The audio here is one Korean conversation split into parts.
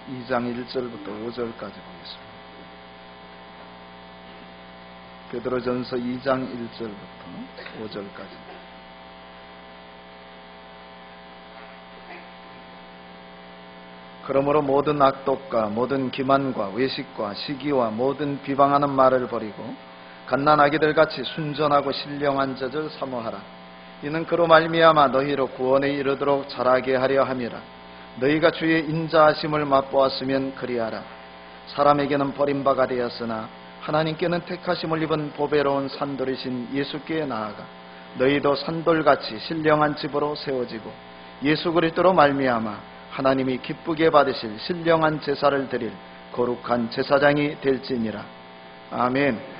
2장 1절부터 5절까지 보겠습니다. 베드로전서 2장 1절부터 5절까지. 그러므로 모든 악독과 모든 기만과 외식과 시기와 모든 비방하는 말을 버리고 갓난아기들 같이 순전하고 신령한 젖을 사모하라. 이는 그로 말미암아 너희로 구원에 이르도록 자라게 하려 함이라. 너희가 주의 인자하심을 맛보았으면 그리하라. 사람에게는 버림바가 되었으나 하나님께는 택하심을 입은 보배로운 산돌이신 예수께 나아가 너희도 산돌같이 신령한 집으로 세워지고 예수 그리스도로 말미암아 하나님이 기쁘게 받으실 신령한 제사를 드릴 거룩한 제사장이 될지니라. 아멘.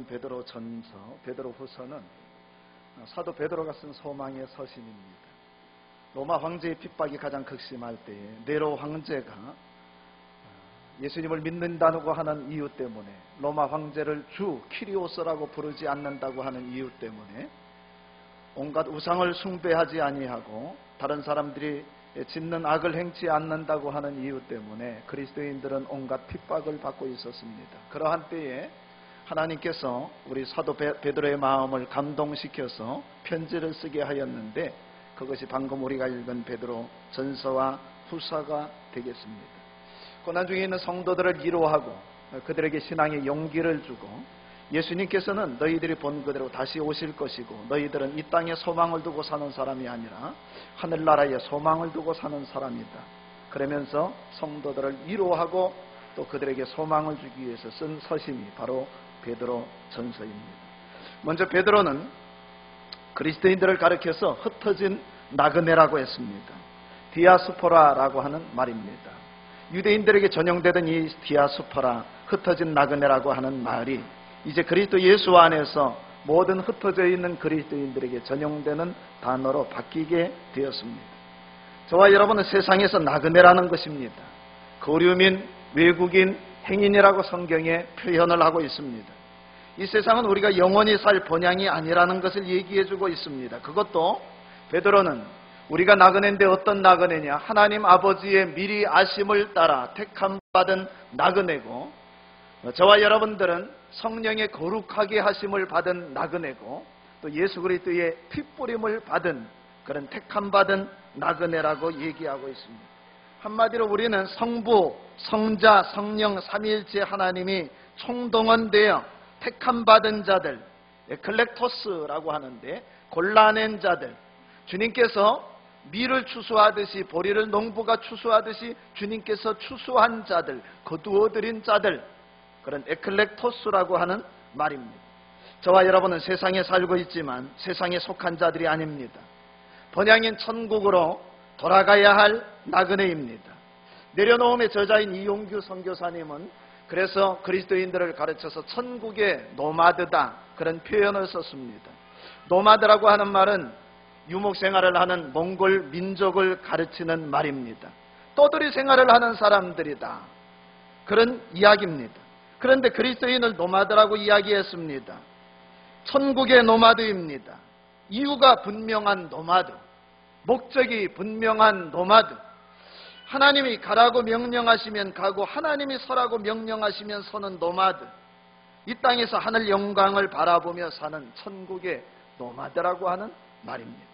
베드로전서, 베드로후서는 사도 베드로가 쓴 소망의 서신입니다. 로마 황제의 핍박이 가장 극심할 때에 네로 황제가 예수님을 믿는다고 하는 이유 때문에, 로마 황제를 주 키리오스라고 부르지 않는다고 하는 이유 때문에, 온갖 우상을 숭배하지 아니하고 다른 사람들이 짓는 악을 행치 않는다고 하는 이유 때문에 그리스도인들은 온갖 핍박을 받고 있었습니다. 그러한 때에 하나님께서 우리 사도 베드로의 마음을 감동시켜서 편지를 쓰게 하였는데, 그것이 방금 우리가 읽은 베드로 전서와 후서가 되겠습니다. 고난 중에 있는 성도들을 위로하고 그들에게 신앙의 용기를 주고 예수님께서는 너희들이 본 그대로 다시 오실 것이고 너희들은 이 땅에 소망을 두고 사는 사람이 아니라 하늘나라에 소망을 두고 사는 사람이다. 그러면서 성도들을 위로하고 또 그들에게 소망을 주기 위해서 쓴 서신이 바로 베드로 전서입니다. 먼저 베드로는 그리스도인들을 가리켜서 흩어진 나그네라고 했습니다. 디아스포라라고 하는 말입니다. 유대인들에게 전용되던 이 디아스포라, 흩어진 나그네라고 하는 말이 이제 그리스도 예수 안에서 모든 흩어져 있는 그리스도인들에게 전용되는 단어로 바뀌게 되었습니다. 저와 여러분은 세상에서 나그네라는 것입니다. 거류민, 외국인, 행인이라고 성경에 표현을 하고 있습니다. 이 세상은 우리가 영원히 살 본향이 아니라는 것을 얘기해주고 있습니다. 그것도 베드로는 우리가 나그네인데 어떤 나그네냐? 하나님 아버지의 미리 아심을 따라 택함받은 나그네고, 저와 여러분들은 성령의 거룩하게 하심을 받은 나그네고, 또 예수 그리스도의 핏뿌림을 받은 그런 택함받은 나그네라고 얘기하고 있습니다. 한마디로 우리는 성부, 성자, 성령 삼위일체 하나님이 총동원되어 택함받은 자들, 에클렉토스라고 하는데 골라낸 자들, 주님께서 밀을 추수하듯이, 보리를 농부가 추수하듯이 주님께서 추수한 자들, 거두어들인 자들, 그런 에클렉토스라고 하는 말입니다. 저와 여러분은 세상에 살고 있지만 세상에 속한 자들이 아닙니다. 본향인 천국으로 돌아가야 할 나그네입니다. 내려놓음의 저자인 이용규 선교사님은 그래서 그리스도인들을 가르쳐서 천국의 노마드다, 그런 표현을 썼습니다. 노마드라고 하는 말은 유목 생활을 하는 몽골 민족을 가르치는 말입니다. 떠돌이 생활을 하는 사람들이다, 그런 이야기입니다. 그런데 그리스도인을 노마드라고 이야기했습니다. 천국의 노마드입니다. 이유가 분명한 노마드, 목적이 분명한 노마드. 하나님이 가라고 명령하시면 가고 하나님이 서라고 명령하시면 서는 노마드. 이 땅에서 하늘 영광을 바라보며 사는 천국의 노마드라고 하는 말입니다.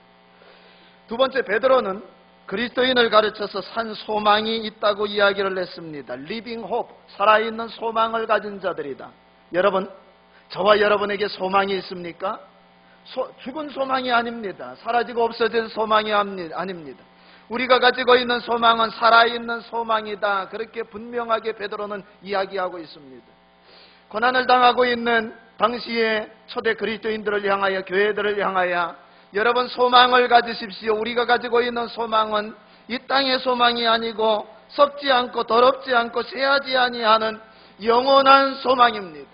두 번째, 베드로는 그리스도인을 가르쳐서 산 소망이 있다고 이야기를 했습니다. 리빙 홉, 살아있는 소망을 가진 자들이다. 여러분, 저와 여러분에게 소망이 있습니까? 죽은 소망이 아닙니다. 사라지고 없어질 소망이 아닙니다. 우리가 가지고 있는 소망은 살아있는 소망이다. 그렇게 분명하게 베드로는 이야기하고 있습니다. 고난을 당하고 있는 당시의 초대 그리스도인들을 향하여, 교회들을 향하여 여러분 소망을 가지십시오. 우리가 가지고 있는 소망은 이 땅의 소망이 아니고 썩지 않고 더럽지 않고 쇠하지 아니하는 영원한 소망입니다.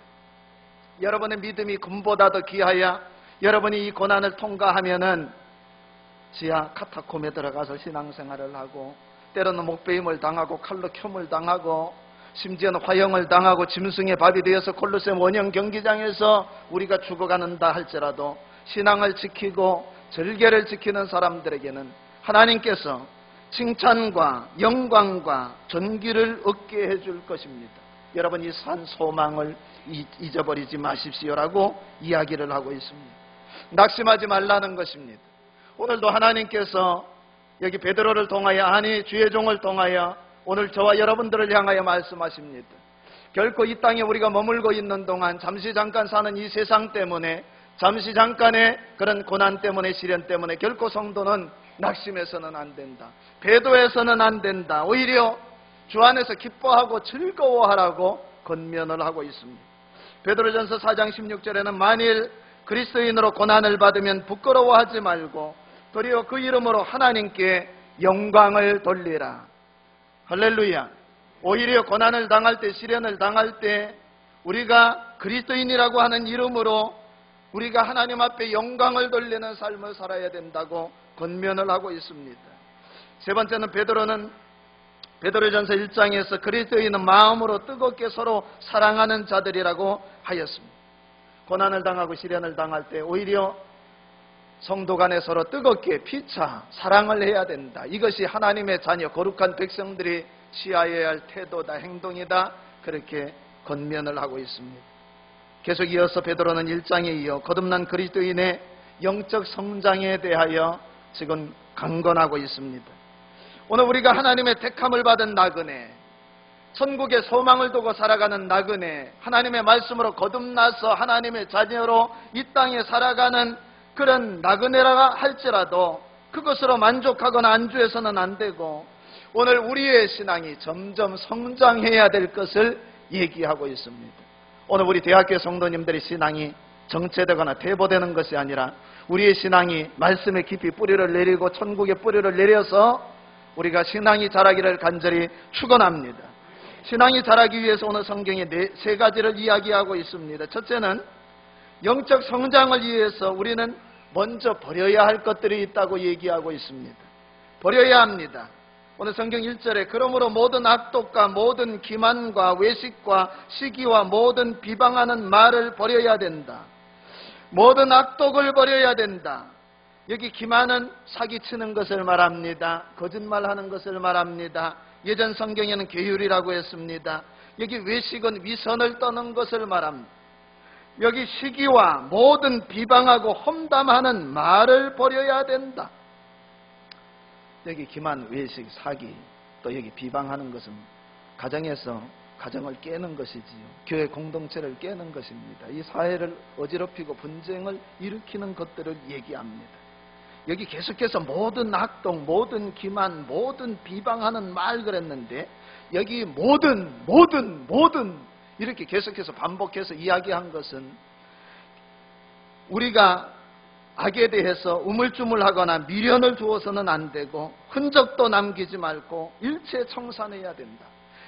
여러분의 믿음이 금보다 더 귀하여 여러분이 이 고난을 통과하면은 지하 카타콤에 들어가서 신앙생활을 하고, 때로는 목베임을 당하고 칼로 켬을 당하고, 심지어는 화형을 당하고 짐승의 밥이 되어서 콜로세움 원형 경기장에서 우리가 죽어가는다 할지라도 신앙을 지키고 절개를 지키는 사람들에게는 하나님께서 칭찬과 영광과 존귀를 얻게 해줄 것입니다. 여러분, 이 산 소망을 잊어버리지 마십시오라고 이야기를 하고 있습니다. 낙심하지 말라는 것입니다. 오늘도 하나님께서 여기 베드로를 통하여, 아니 주의 종을 통하여 오늘 저와 여러분들을 향하여 말씀하십니다. 결코 이 땅에 우리가 머물고 있는 동안 잠시 잠깐 사는 이 세상 때문에, 잠시 잠깐의 그런 고난 때문에, 시련 때문에 결코 성도는 낙심해서는 안 된다. 배도해서는 안 된다. 오히려 주 안에서 기뻐하고 즐거워하라고 권면을 하고 있습니다. 베드로전서 4장 16절에는 만일 그리스도인으로 고난을 받으면 부끄러워하지 말고 도리어 그 이름으로 하나님께 영광을 돌리라. 할렐루야. 오히려 고난을 당할 때, 시련을 당할 때 우리가 그리스도인이라고 하는 이름으로 우리가 하나님 앞에 영광을 돌리는 삶을 살아야 된다고 권면을 하고 있습니다. 세 번째는 베드로전서 1장에서 그리스도인은 마음으로 뜨겁게 서로 사랑하는 자들이라고 하였습니다. 고난을 당하고 시련을 당할 때 오히려 성도 간에 서로 뜨겁게 피차 사랑을 해야 된다. 이것이 하나님의 자녀, 거룩한 백성들이 취하여야 할 태도다, 행동이다. 그렇게 권면을 하고 있습니다. 계속 이어서 베드로는 1장에 이어 거듭난 그리스도인의 영적 성장에 대하여 지금 강권하고 있습니다. 오늘 우리가 하나님의 택함을 받은 나그네, 천국의 소망을 두고 살아가는 나그네, 하나님의 말씀으로 거듭나서 하나님의 자녀로 이 땅에 살아가는 그런 나그네라 할지라도 그것으로 만족하거나 안주해서는 안 되고, 오늘 우리의 신앙이 점점 성장해야 될 것을 얘기하고 있습니다. 오늘 우리 대학교 성도님들의 신앙이 정체되거나 퇴보되는 것이 아니라 우리의 신앙이 말씀에 깊이 뿌리를 내리고 천국에 뿌리를 내려서 우리가 신앙이 자라기를 간절히 축원합니다. 신앙이 자라기 위해서 오늘 성경에 세 가지를 이야기하고 있습니다. 첫째는 영적 성장을 위해서 우리는 먼저 버려야 할 것들이 있다고 얘기하고 있습니다. 버려야 합니다. 오늘 성경 1절에 그러므로 모든 악독과 모든 기만과 외식과 시기와 모든 비방하는 말을 버려야 된다. 모든 악독을 버려야 된다. 여기 기만은 사기치는 것을 말합니다. 거짓말하는 것을 말합니다. 예전 성경에는 계율이라고 했습니다. 여기 외식은 위선을 떠는 것을 말합니다. 여기 시기와 모든 비방하고 험담하는 말을 버려야 된다. 여기 기만, 외식, 사기, 또 여기 비방하는 것은 가정에서 가정을 깨는 것이지요. 교회 공동체를 깨는 것입니다. 이 사회를 어지럽히고 분쟁을 일으키는 것들을 얘기합니다. 여기 계속해서 모든 악동, 모든 기만, 모든 비방하는 말 그랬는데 여기 모든 이렇게 계속해서 반복해서 이야기한 것은 우리가 악에 대해서 우물쭈물하거나 미련을 두어서는 안 되고 흔적도 남기지 말고 일체 청산해야 된다.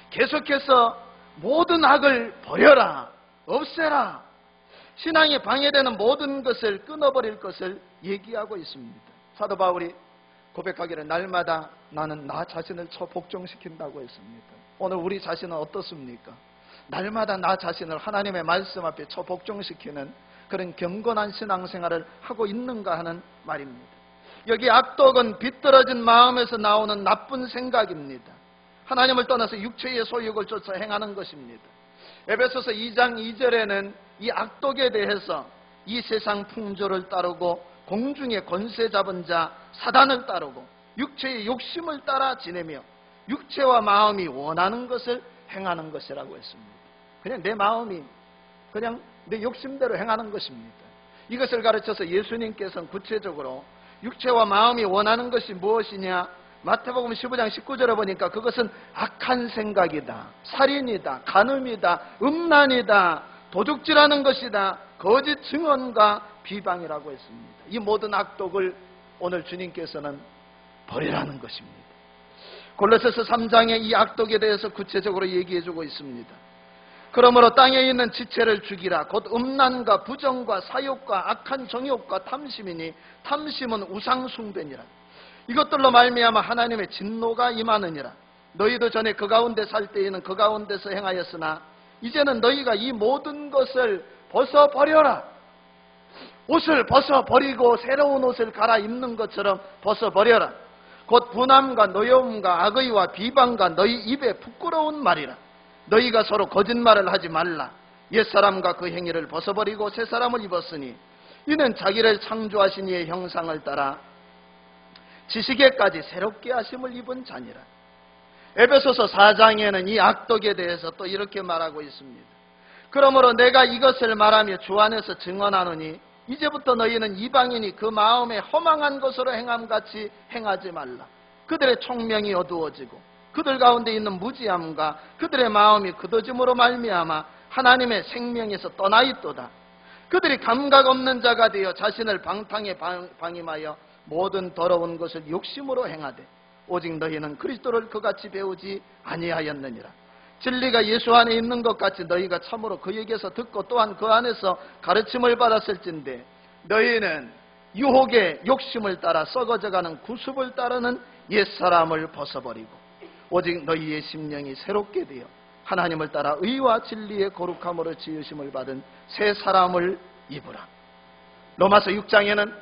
계속해서 모든 악을 버려라, 없애라. 신앙에 방해되는 모든 것을 끊어버릴 것을 얘기하고 있습니다. 사도 바울이 고백하기를 날마다 나는 나 자신을 복종시킨다고 했습니다. 오늘 우리 자신은 어떻습니까? 날마다 나 자신을 하나님의 말씀 앞에 복종시키는 그런 경건한 신앙생활을 하고 있는가 하는 말입니다. 여기 악독은 비뚤어진 마음에서 나오는 나쁜 생각입니다. 하나님을 떠나서 육체의 소욕을 쫓아 행하는 것입니다. 에베소서 2장 2절에는 이 악독에 대해서 이 세상 풍조를 따르고 공중의 권세 잡은 자 사단을 따르고 육체의 욕심을 따라 지내며 육체와 마음이 원하는 것을 행하는 것이라고 했습니다. 그냥 내 마음이 그냥 내 욕심대로 행하는 것입니다. 이것을 가르쳐서 예수님께서는 구체적으로 육체와 마음이 원하는 것이 무엇이냐? 마태복음 15장 19절에 보니까 그것은 악한 생각이다, 살인이다, 간음이다, 음란이다, 도둑질하는 것이다, 거짓 증언과 비방이라고 했습니다. 이 모든 악독을 오늘 주님께서는 버리라는 것입니다. 골로새서 3장에 이 악독에 대해서 구체적으로 얘기해주고 있습니다. 그러므로 땅에 있는 지체를 죽이라. 곧 음란과 부정과 사욕과 악한 정욕과 탐심이니 탐심은 우상숭배니라. 이것들로 말미암아 하나님의 진노가 임하느니라. 너희도 전에 그 가운데 살 때에는 그 가운데서 행하였으나 이제는 너희가 이 모든 것을 벗어버려라. 옷을 벗어버리고 새로운 옷을 갈아입는 것처럼 벗어버려라. 곧 분함과 노여움과 악의와 비방과 너희 입에 부끄러운 말이라. 너희가 서로 거짓말을 하지 말라. 옛사람과 그 행위를 벗어버리고 새사람을 입었으니 이는 자기를 창조하신 이의 형상을 따라 지식에까지 새롭게 하심을 입은 자니라. 에베소서 4장에는 이 악독에 대해서 또 이렇게 말하고 있습니다. 그러므로 내가 이것을 말하며 주 안에서 증언하노니 이제부터 너희는 이방인이 그 마음에 허망한 것으로 행함같이 행하지 말라. 그들의 총명이 어두워지고 그들 가운데 있는 무지함과 그들의 마음이 굳어짐으로 말미암아 하나님의 생명에서 떠나 있도다. 그들이 감각 없는 자가 되어 자신을 방탕에 방임하여 모든 더러운 것을 욕심으로 행하되 오직 너희는 그리스도를 그같이 배우지 아니하였느니라. 진리가 예수 안에 있는 것 같이 너희가 참으로 그에게서 듣고 또한 그 안에서 가르침을 받았을진데 너희는 유혹의 욕심을 따라 썩어져가는 구습을 따르는 옛사람을 벗어버리고 오직 너희의 심령이 새롭게 되어 하나님을 따라 의와 진리의 거룩함으로 지으심을 받은 새 사람을 입으라. 로마서 6장에는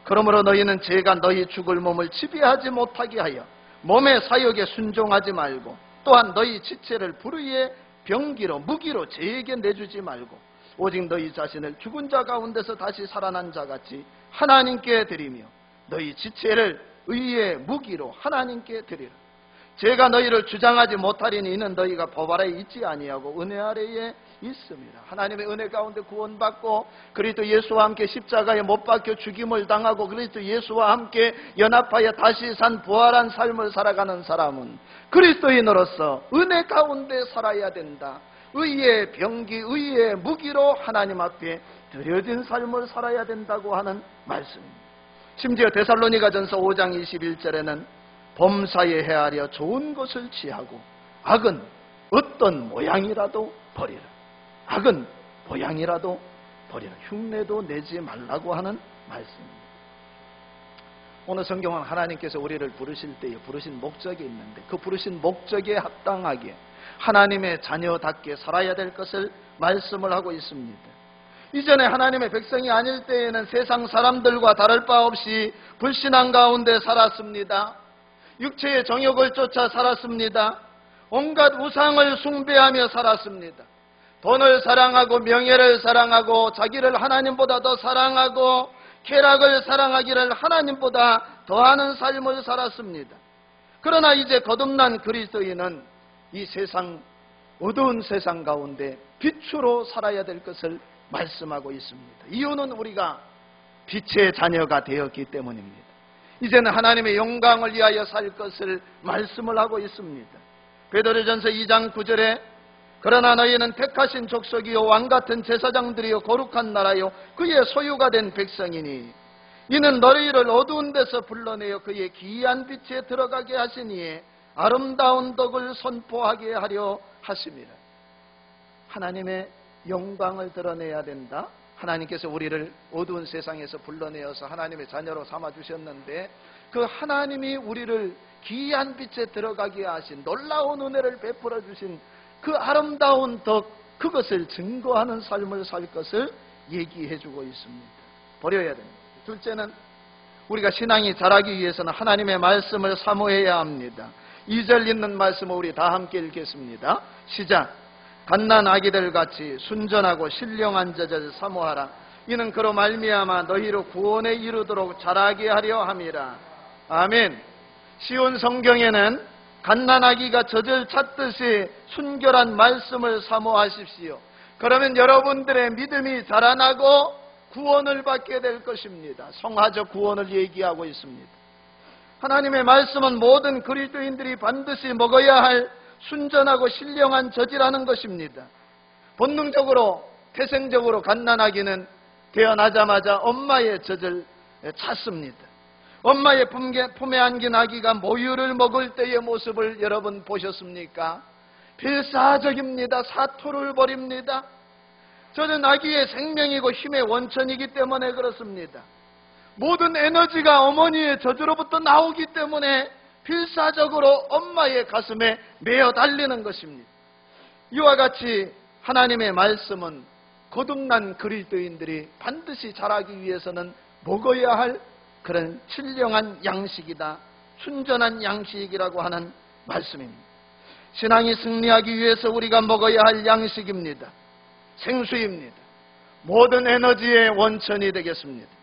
그러므로 너희는 죄가 너희 죽을 몸을 지배하지 못하게 하여 몸의 사욕에 순종하지 말고 또한 너희 지체를 불의의 병기로 무기로 죄에게 내주지 말고 오직 너희 자신을 죽은 자 가운데서 다시 살아난 자같이 하나님께 드리며 너희 지체를 의의 무기로 하나님께 드리라. 제가 너희를 주장하지 못하리니 이는 너희가 법 아래에 있지 아니하고 은혜 아래에 있습니다. 하나님의 은혜 가운데 구원받고 그리스도 예수와 함께 십자가에 못 박혀 죽임을 당하고 그리스도 예수와 함께 연합하여 다시 산 부활한 삶을 살아가는 사람은 그리스도인으로서 은혜 가운데 살아야 된다. 의의 병기, 의의 무기로 하나님 앞에 드려진 삶을 살아야 된다고 하는 말씀입니다. 심지어 데살로니가전서 5장 21절에는 범사에 헤아려 좋은 것을 취하고 악은 어떤 모양이라도 버리라. 악은 모양이라도 버리라. 흉내도 내지 말라고 하는 말씀입니다. 오늘 성경은 하나님께서 우리를 부르실 때에 부르신 목적이 있는데 그 부르신 목적에 합당하게 하나님의 자녀답게 살아야 될 것을 말씀을 하고 있습니다. 이전에 하나님의 백성이 아닐 때에는 세상 사람들과 다를 바 없이 불신앙 가운데 살았습니다. 육체의 정욕을 쫓아 살았습니다. 온갖 우상을 숭배하며 살았습니다. 돈을 사랑하고 명예를 사랑하고 자기를 하나님보다 더 사랑하고 쾌락을 사랑하기를 하나님보다 더하는 삶을 살았습니다. 그러나 이제 거듭난 그리스도인은 이 세상, 어두운 세상 가운데 빛으로 살아야 될 것을 말씀하고 있습니다. 이유는 우리가 빛의 자녀가 되었기 때문입니다. 이제는 하나님의 영광을 위하여 살 것을 말씀을 하고 있습니다. 베드로전서 2장 9절에 그러나 너희는 택하신 족속이요 왕같은 제사장들이요 거룩한 나라요 그의 소유가 된 백성이니 이는 너희를 어두운 데서 불러내어 그의 기이한 빛에 들어가게 하시니 아름다운 덕을 선포하게 하려 하심이라. 하나님의 영광을 드러내야 된다. 하나님께서 우리를 어두운 세상에서 불러내어서 하나님의 자녀로 삼아주셨는데 그 하나님이 우리를 기이한 빛에 들어가게 하신 놀라운 은혜를 베풀어 주신 그 아름다운 덕, 그것을 증거하는 삶을 살 것을 얘기해 주고 있습니다. 버려야 됩니다. 둘째는 우리가 신앙이 자라기 위해서는 하나님의 말씀을 사모해야 합니다. 2절 있는 말씀을 우리 다 함께 읽겠습니다. 시작. 갓난 아기들 같이 순전하고 신령한 자를 사모하라. 이는 그로 말미암아 너희로 구원에 이르도록 자라게 하려 함이라. 아멘. 시온 성경에는 갓난아기가 젖을 찾듯이 순결한 말씀을 사모하십시오. 그러면 여러분들의 믿음이 자라나고 구원을 받게 될 것입니다. 성화적 구원을 얘기하고 있습니다. 하나님의 말씀은 모든 그리스도인들이 반드시 먹어야 할 순전하고 신령한 젖이라는 것입니다. 본능적으로 태생적으로 갓난아기는 태어나자마자 엄마의 젖을 찾습니다. 엄마의 품에 안긴 아기가 모유를 먹을 때의 모습을 여러분 보셨습니까? 필사적입니다. 사투를 벌입니다. 젖은 아기의 생명이고 힘의 원천이기 때문에 그렇습니다. 모든 에너지가 어머니의 젖으로부터 나오기 때문에 필사적으로 엄마의 가슴에 매어 달리는 것입니다. 이와 같이 하나님의 말씀은 거듭난 그리스도인들이 반드시 자라기 위해서는 먹어야 할 그런 신령한 양식이다, 순전한 양식이라고 하는 말씀입니다. 신앙이 승리하기 위해서 우리가 먹어야 할 양식입니다. 생수입니다. 모든 에너지의 원천이 되겠습니다.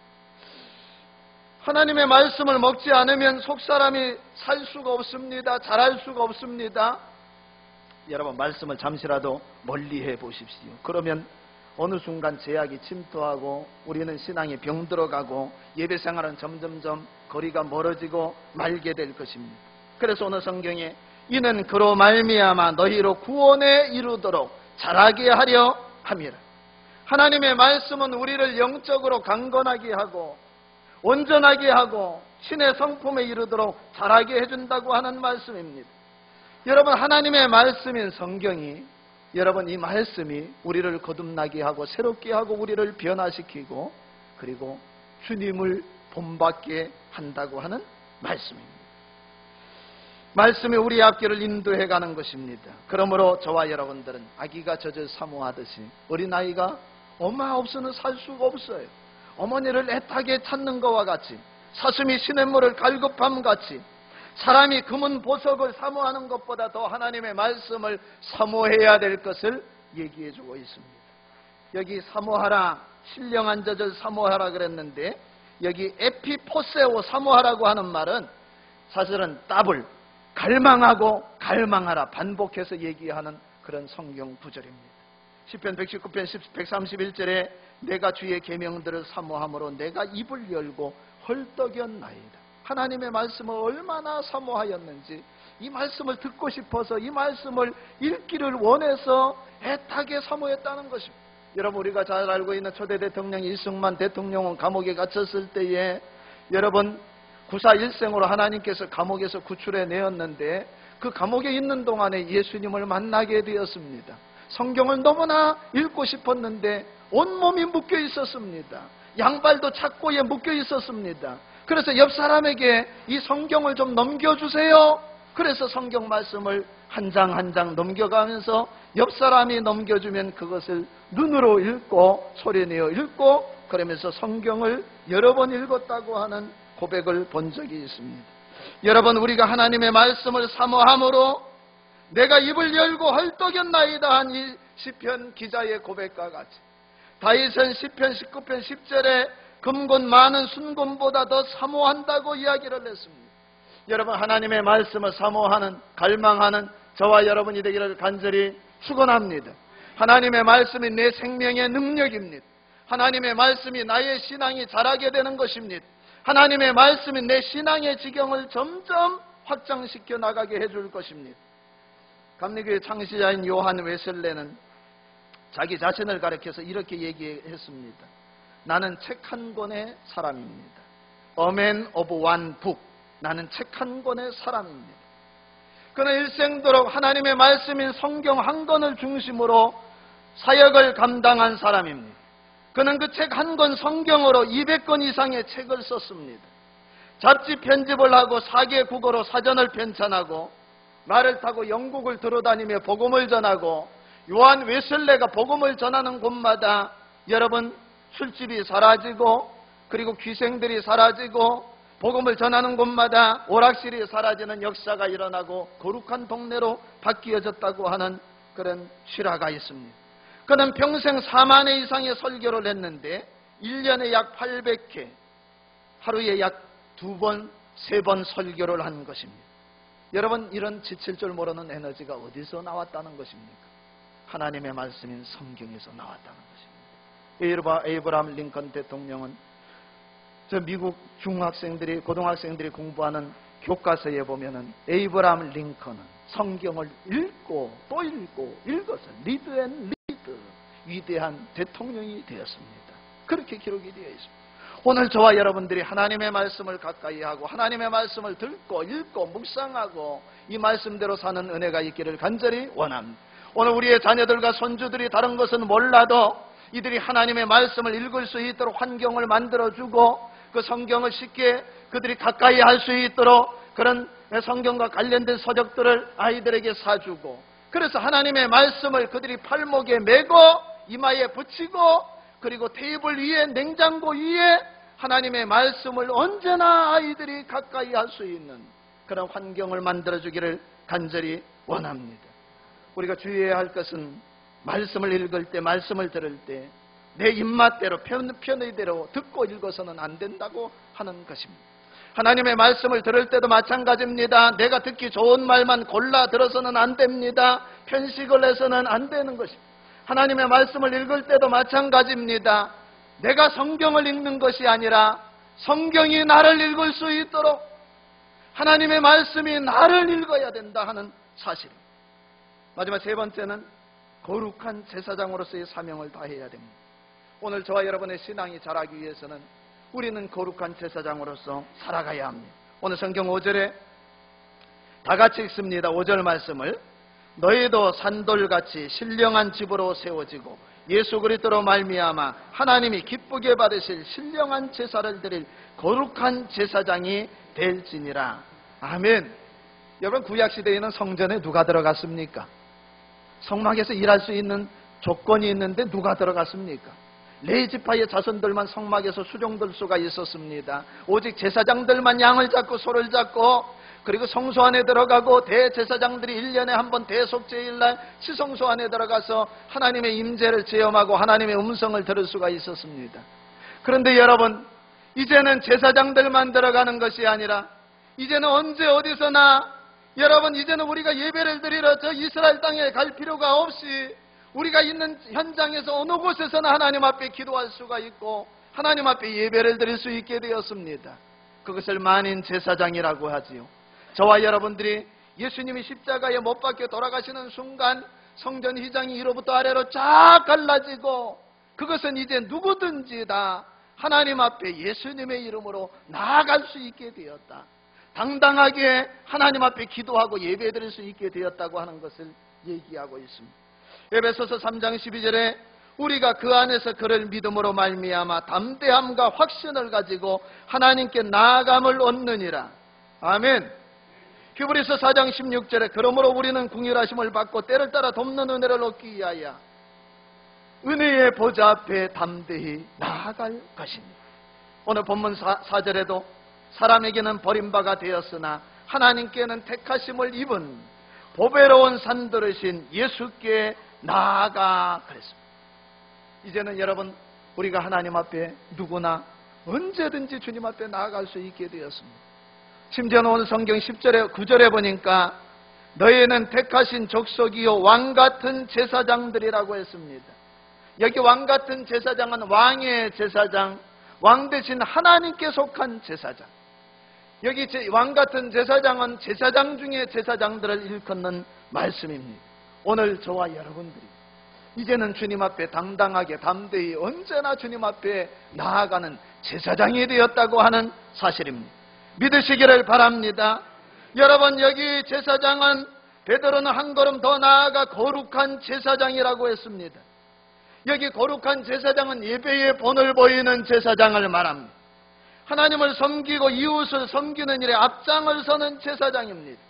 하나님의 말씀을 먹지 않으면 속사람이 살 수가 없습니다. 자랄 수가 없습니다. 여러분, 말씀을 잠시라도 멀리해 보십시오. 그러면 어느 순간 제약이 침투하고 우리는 신앙에 병들어가고 예배생활은 점점점 거리가 멀어지고 말게 될 것입니다. 그래서 오늘 성경에 이는 그로 말미암아 너희로 구원에 이르도록 자라게 하려 함이라. 하나님의 말씀은 우리를 영적으로 강건하게 하고 온전하게 하고 신의 성품에 이르도록 자라게 해준다고 하는 말씀입니다. 여러분, 하나님의 말씀인 성경이, 여러분, 이 말씀이 우리를 거듭나게 하고 새롭게 하고 우리를 변화시키고 그리고 주님을 본받게 한다고 하는 말씀입니다. 말씀이 우리 앞길을 인도해 가는 것입니다. 그러므로 저와 여러분들은 아기가 젖을 사모하듯이 어린아이가 엄마 없이는 살 수가 없어요. 어머니를 애타게 찾는 것과 같이, 사슴이 시냇물을 갈급함 같이 사람이 금은 보석을 사모하는 것보다 더 하나님의 말씀을 사모해야 될 것을 얘기해 주고 있습니다. 여기 사모하라, 신령한 젖을 사모하라 그랬는데 여기 에피포세오 사모하라고 하는 말은 사실은 더블, 갈망하고 갈망하라 반복해서 얘기하는 그런 성경 구절입니다. 시편 119편 131절에 내가 주의 계명들을 사모함으로 내가 입을 열고 헐떡였나이다. 하나님의 말씀을 얼마나 사모하였는지, 이 말씀을 듣고 싶어서 이 말씀을 읽기를 원해서 애타게 사모했다는 것입니다. 여러분, 우리가 잘 알고 있는 초대 대통령 이승만 대통령은 감옥에 갇혔을 때에 여러분 구사일생으로 하나님께서 감옥에서 구출해 내었는데 그 감옥에 있는 동안에 예수님을 만나게 되었습니다. 성경을 너무나 읽고 싶었는데 온몸이 묶여 있었습니다. 양발도 착고에 묶여 있었습니다. 그래서 옆 사람에게 이 성경을 좀 넘겨주세요. 그래서 성경 말씀을 한 장 한 장 넘겨가면서 옆 사람이 넘겨주면 그것을 눈으로 읽고 소리내어 읽고 그러면서 성경을 여러 번 읽었다고 하는 고백을 본 적이 있습니다. 여러분, 우리가 하나님의 말씀을 사모함으로 내가 입을 열고 헐떡였나이다 한 이 시편 기자의 고백과 같이 다윗은 시편 19편 10절에 금곤 많은 순금보다 더 사모한다고 이야기를 했습니다. 여러분, 하나님의 말씀을 사모하는, 갈망하는 저와 여러분이 되기를 간절히 축원합니다. 하나님의 말씀이 내 생명의 능력입니다. 하나님의 말씀이 나의 신앙이 자라게 되는 것입니다. 하나님의 말씀이 내 신앙의 지경을 점점 확장시켜 나가게 해줄 것입니다. 감리교의 창시자인 요한 웨슬레는 자기 자신을 가리켜서 이렇게 얘기했습니다. 나는 책 한 권의 사람입니다. A man of one book. 나는 책 한 권의 사람입니다. 그는 일생도록 하나님의 말씀인 성경 한 권을 중심으로 사역을 감당한 사람입니다. 그는 그 책 한 권 성경으로 200권 이상의 책을 썼습니다. 잡지 편집을 하고 4개 국어로 사전을 편찬하고 말을 타고 영국을 들어다니며 복음을 전하고 요한 웨슬레가 복음을 전하는 곳마다 여러분 술집이 사라지고 그리고 귀생들이 사라지고 복음을 전하는 곳마다 오락실이 사라지는 역사가 일어나고 거룩한 동네로 바뀌어졌다고 하는 그런 실화가 있습니다. 그는 평생 4만 회 이상의 설교를 했는데 1년에 약 800회, 하루에 약 2번, 3번 설교를 한 것입니다. 여러분, 이런 지칠 줄 모르는 에너지가 어디서 나왔다는 것입니까? 하나님의 말씀인 성경에서 나왔다는 것입니다. 에이브라함 링컨 대통령은 저 미국 중학생들이, 고등학생들이 공부하는 교과서에 보면은 에이브라함 링컨은 성경을 읽고 또 읽고 읽어서 리드 앤 리드 위대한 대통령이 되었습니다. 그렇게 기록이 되어 있습니다. 오늘 저와 여러분들이 하나님의 말씀을 가까이 하고 하나님의 말씀을 듣고 읽고 묵상하고 이 말씀대로 사는 은혜가 있기를 간절히 원합니다. 오늘 우리의 자녀들과 손주들이 다른 것은 몰라도 이들이 하나님의 말씀을 읽을 수 있도록 환경을 만들어주고 그 성경을 쉽게 그들이 가까이 할 수 있도록 그런 성경과 관련된 서적들을 아이들에게 사주고, 그래서 하나님의 말씀을 그들이 팔목에 메고 이마에 붙이고 그리고 테이블 위에, 냉장고 위에 하나님의 말씀을 언제나 아이들이 가까이 할 수 있는 그런 환경을 만들어주기를 간절히 원합니다. 우리가 주의해야 할 것은 말씀을 읽을 때, 말씀을 들을 때 내 입맛대로, 편의대로 듣고 읽어서는 안 된다고 하는 것입니다. 하나님의 말씀을 들을 때도 마찬가지입니다. 내가 듣기 좋은 말만 골라 들어서는 안 됩니다. 편식을 해서는 안 되는 것입니다. 하나님의 말씀을 읽을 때도 마찬가지입니다. 내가 성경을 읽는 것이 아니라 성경이 나를 읽을 수 있도록 하나님의 말씀이 나를 읽어야 된다 하는 사실입니다. 마지막 세 번째는 거룩한 제사장으로서의 사명을 다해야 됩니다. 오늘 저와 여러분의 신앙이 자라기 위해서는 우리는 거룩한 제사장으로서 살아가야 합니다. 오늘 성경 5절에 다 같이 읽습니다. 5절 말씀을 너희도 산돌같이 신령한 집으로 세워지고 예수 그리스도로 말미암아 하나님이 기쁘게 받으실 신령한 제사를 드릴 거룩한 제사장이 될지니라. 아멘. 여러분, 구약시대에는 성전에 누가 들어갔습니까? 성막에서 일할 수 있는 조건이 있는데 누가 들어갔습니까? 레위지파의 자손들만 성막에서 수종될 수가 있었습니다. 오직 제사장들만 양을 잡고 소를 잡고 그리고 성소 안에 들어가고 대제사장들이 1년에 한 번 대속죄일날 지성소 안에 들어가서 하나님의 임재를 체험하고 하나님의 음성을 들을 수가 있었습니다. 그런데 여러분, 이제는 제사장들만 들어가는 것이 아니라 이제는 언제 어디서나 여러분, 이제는 우리가 예배를 드리러 저 이스라엘 땅에 갈 필요가 없이 우리가 있는 현장에서 어느 곳에서나 하나님 앞에 기도할 수가 있고 하나님 앞에 예배를 드릴 수 있게 되었습니다. 그것을 만인 제사장이라고 하지요. 저와 여러분들이 예수님이 십자가에 못 박혀 돌아가시는 순간 성전 휘장이 위로부터 아래로 쫙 갈라지고 그것은 이제 누구든지 다 하나님 앞에 예수님의 이름으로 나아갈 수 있게 되었다. 당당하게 하나님 앞에 기도하고 예배드릴 수 있게 되었다고 하는 것을 얘기하고 있습니다. 에베소서 3장 12절에 우리가 그 안에서 그를 믿음으로 말미암아 담대함과 확신을 가지고 하나님께 나아감을 얻느니라. 아멘. 히브리서 4장 16절에 그러므로 우리는 궁휼하심을 받고 때를 따라 돕는 은혜를 얻기 위하여 은혜의 보좌 앞에 담대히 나아갈 것입니다. 오늘 본문 4절에도 사람에게는 버림바가 되었으나 하나님께는 택하심을 입은 보배로운 산들으신 예수께 나아가 그랬습니다. 이제는 여러분, 우리가 하나님 앞에 누구나 언제든지 주님 앞에 나아갈 수 있게 되었습니다. 심지어는 오늘 성경 10절에 9절에 보니까 너희는 택하신 족속이요 왕같은 제사장들이라고 했습니다. 여기 왕같은 제사장은 왕의 제사장, 왕 대신 하나님께 속한 제사장. 여기 왕같은 제사장은 제사장 중에 제사장들을 일컫는 말씀입니다. 오늘 저와 여러분들이 이제는 주님 앞에 당당하게 담대히 언제나 주님 앞에 나아가는 제사장이 되었다고 하는 사실입니다. 믿으시기를 바랍니다. 여러분, 여기 제사장은 베드로는 한 걸음 더 나아가 거룩한 제사장이라고 했습니다. 여기 거룩한 제사장은 예배의 본을 보이는 제사장을 말합니다. 하나님을 섬기고 이웃을 섬기는 일에 앞장을 서는 제사장입니다.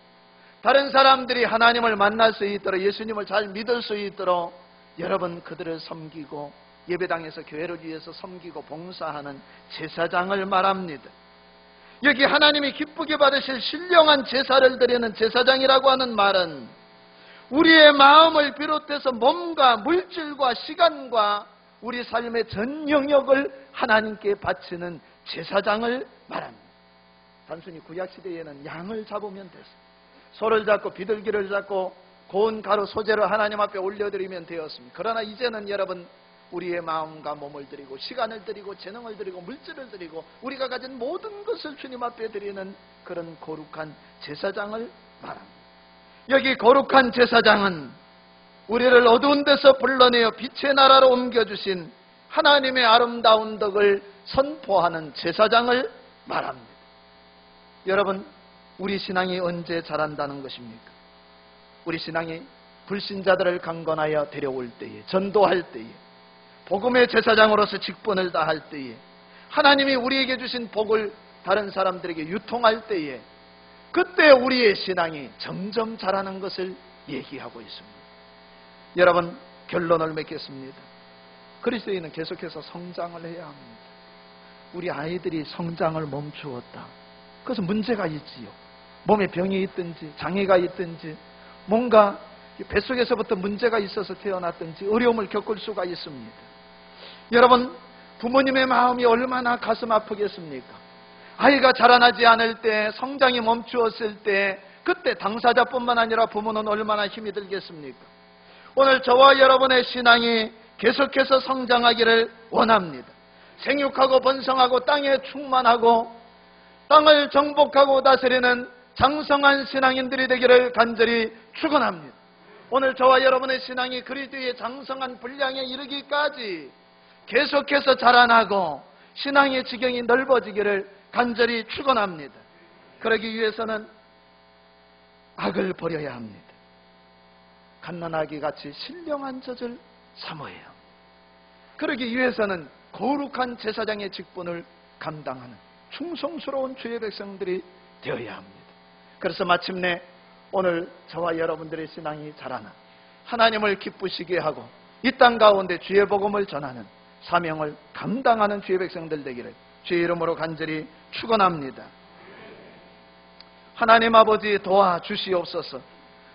다른 사람들이 하나님을 만날 수 있도록, 예수님을 잘 믿을 수 있도록 여러분 그들을 섬기고 예배당에서 교회를 위해서 섬기고 봉사하는 제사장을 말합니다. 여기 하나님이 기쁘게 받으실 신령한 제사를 드리는 제사장이라고 하는 말은 우리의 마음을 비롯해서 몸과 물질과 시간과 우리 삶의 전 영역을 하나님께 바치는 제사장을 말합니다. 단순히 구약시대에는 양을 잡으면 됐습니다. 소를 잡고 비둘기를 잡고 고운 가루 소재를 하나님 앞에 올려드리면 되었습니다. 그러나 이제는 여러분, 우리의 마음과 몸을 드리고 시간을 드리고 재능을 드리고 물질을 드리고 우리가 가진 모든 것을 주님 앞에 드리는 그런 거룩한 제사장을 말합니다. 여기 거룩한 제사장은 우리를 어두운 데서 불러내어 빛의 나라로 옮겨주신 하나님의 아름다운 덕을 선포하는 제사장을 말합니다. 여러분, 우리 신앙이 언제 자란다는 것입니까? 우리 신앙이 불신자들을 강건하여 데려올 때에, 전도할 때에, 복음의 제사장으로서 직분을 다할 때에, 하나님이 우리에게 주신 복을 다른 사람들에게 유통할 때에, 그때 우리의 신앙이 점점 자라는 것을 얘기하고 있습니다. 여러분, 결론을 맺겠습니다. 그리스도인은 계속해서 성장을 해야 합니다. 우리 아이들이 성장을 멈추었다. 그것은 문제가 있지요. 몸에 병이 있든지 장애가 있든지 뭔가 뱃속에서부터 문제가 있어서 태어났든지 어려움을 겪을 수가 있습니다. 여러분, 부모님의 마음이 얼마나 가슴 아프겠습니까? 아이가 자라나지 않을 때, 성장이 멈추었을 때, 그때 당사자뿐만 아니라 부모는 얼마나 힘이 들겠습니까? 오늘 저와 여러분의 신앙이 계속해서 성장하기를 원합니다. 생육하고 번성하고 땅에 충만하고 땅을 정복하고 다스리는 장성한 신앙인들이 되기를 간절히 축원합니다. 오늘 저와 여러분의 신앙이 그리스도의 장성한 분량에 이르기까지 계속해서 자라나고 신앙의 지경이 넓어지기를 간절히 축원합니다. 그러기 위해서는 악을 버려야 합니다. 갓난아기 같이 신령한 젖을 삼어야 합니다. 그러기 위해서는 거룩한 제사장의 직분을 감당하는 충성스러운 주의 백성들이 되어야 합니다. 그래서 마침내 오늘 저와 여러분들의 신앙이 자라나 하나님을 기쁘시게 하고 이 땅 가운데 주의 복음을 전하는 사명을 감당하는 주의 백성들 되기를 주의 이름으로 간절히 축원합니다. 하나님 아버지 도와주시옵소서.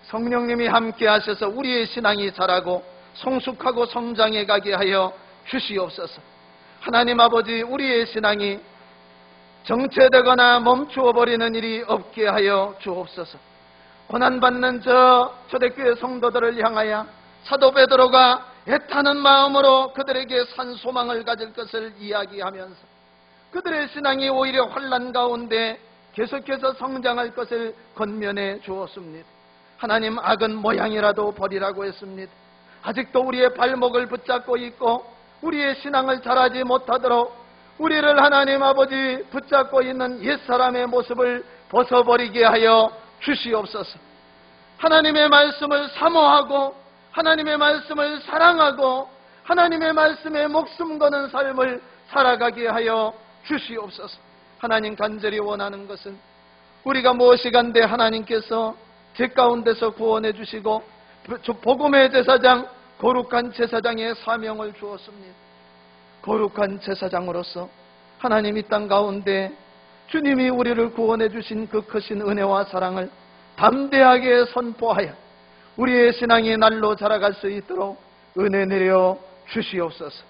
성령님이 함께 하셔서 우리의 신앙이 자라고 성숙하고 성장해 가게 하여 주시옵소서. 하나님 아버지, 우리의 신앙이 정체되거나 멈추어 버리는 일이 없게 하여 주옵소서. 고난받는 저 초대교회 성도들을 향하여 사도 베드로가 애타는 마음으로 그들에게 산 소망을 가질 것을 이야기하면서 그들의 신앙이 오히려 환난 가운데 계속해서 성장할 것을 권면해 주었습니다. 하나님, 악은 모양이라도 버리라고 했습니다. 아직도 우리의 발목을 붙잡고 있고 우리의 신앙을 자라지 못하도록 우리를 하나님 아버지 붙잡고 있는 옛사람의 모습을 벗어버리게 하여 주시옵소서. 하나님의 말씀을 사모하고 하나님의 말씀을 사랑하고 하나님의 말씀에 목숨 거는 삶을 살아가게 하여 주시옵소서. 하나님, 간절히 원하는 것은 우리가 무엇이간데 하나님께서 죄 가운데서 구원해 주시고 복음의 제사장, 거룩한 제사장의 사명을 주었습니다. 거룩한 제사장으로서 하나님 이 땅 가운데 주님이 우리를 구원해 주신 그 크신 은혜와 사랑을 담대하게 선포하여 우리의 신앙이 날로 자라갈 수 있도록 은혜 내려 주시옵소서.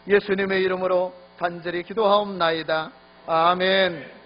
예수님의 이름으로 간절히 기도하옵나이다. 아멘.